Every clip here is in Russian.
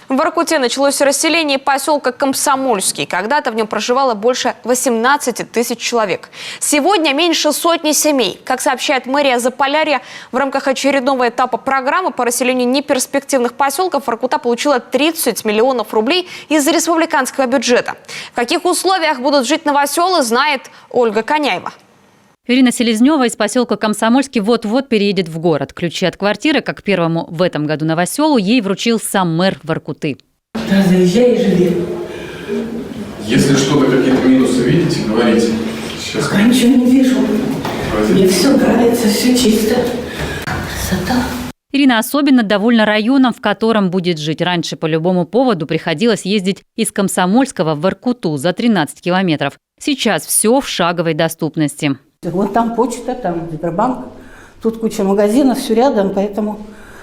В Воркуте началось расселение поселка Комсомольский. Когда-то в нем проживало больше 18 тысяч человек. Сегодня меньше сотни семей. Как сообщает мэрия Заполярья, в рамках очередного этапа программы по расселению неперспективных поселков Воркута получила 30 миллионов рублей из республиканского бюджета. В каких условиях будут жить новоселы, знает Ольга Коняева. Ирина Селезнева из поселка Комсомольский вот-вот переедет в город. Ключи от квартиры, как первому в этом году новоселу, ей вручил сам мэр Воркуты. Да, заезжай и живи. Если что-то, какие-то минусы видите, говорите. Сейчас. Пока ничего не вижу. Мне все нравится, все чисто. Красота. Ирина особенно довольна районом, в котором будет жить. Раньше по любому поводу приходилось ездить из Комсомольского в Воркуту за 13 километров. Сейчас все в шаговой доступности. Вот там почта, там Сбербанк, тут куча магазинов, все рядом, поэтому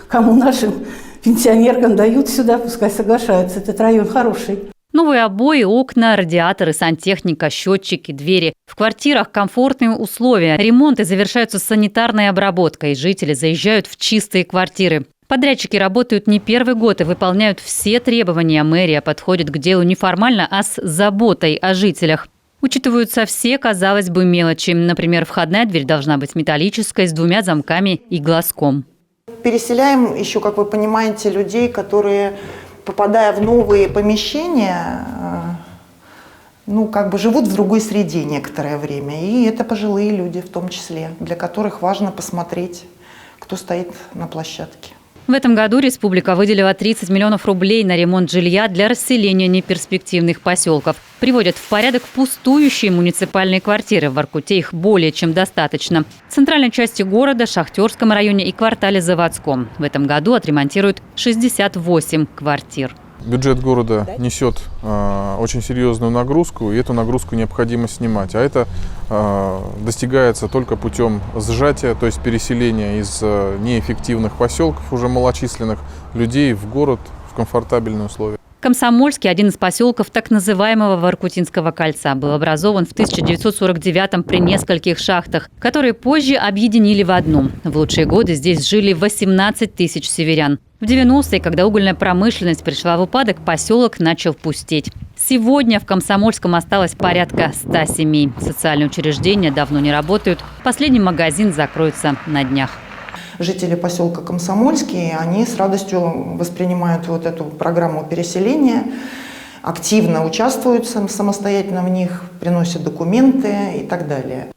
кому нашим пенсионеркам дают сюда, пускай соглашаются. Этот район хороший. Новые обои, окна, радиаторы, сантехника, счетчики, двери. В квартирах комфортные условия. Ремонты завершаются санитарной обработкой. Жители заезжают в чистые квартиры. Подрядчики работают не первый год и выполняют все требования. Мэрия подходит к делу не формально, а с заботой о жителях. Учитываются все, казалось бы, мелочи. Например, входная дверь должна быть металлической, с 2 замками и глазком. Переселяем еще, как вы понимаете, людей, которые, попадая в новые помещения, живут в другой среде некоторое время. И это пожилые люди в том числе, для которых важно посмотреть, кто стоит на площадке. В этом году республика выделила 30 миллионов рублей на ремонт жилья для расселения неперспективных поселков. Приводят в порядок пустующие муниципальные квартиры. В Воркуте их более чем достаточно. В центральной части города, Шахтерском районе и квартале Заводском. В этом году отремонтируют 68 квартир. Бюджет города несет очень серьезную нагрузку, и эту нагрузку необходимо снимать. А это достигается только путем сжатия, то есть переселения из неэффективных поселков, уже малочисленных, людей в город в комфортабельные условия. Комсомольский – один из поселков так называемого Воркутинского кольца. Был образован в 1949-м при нескольких шахтах, которые позже объединили в одну. В лучшие годы здесь жили 18 тысяч северян. В 90-е, когда угольная промышленность пришла в упадок, поселок начал пустеть. Сегодня в Комсомольском осталось порядка 100 семей. Социальные учреждения давно не работают. Последний магазин закроется на днях. Жители поселка Комсомольский, они с радостью воспринимают вот эту программу переселения, активно участвуют самостоятельно в них, приносят документы и так далее.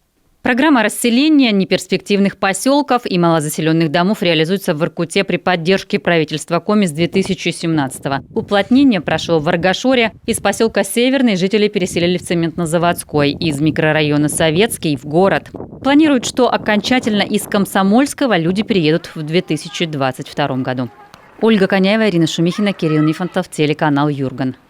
Программа расселения неперспективных поселков и малозаселенных домов реализуется в Воркуте при поддержке правительства Коми с 2017-го. Уплотнение прошло в Аргашоре. Из поселка Северный жители переселили в Цементно-Заводской, из микрорайона Советский в город. Планируют, что окончательно из Комсомольского люди переедут в 2022 году. Ольга Коняева, Ирина Шумихина, Кирилл Нифонтов, телеканал Юрган.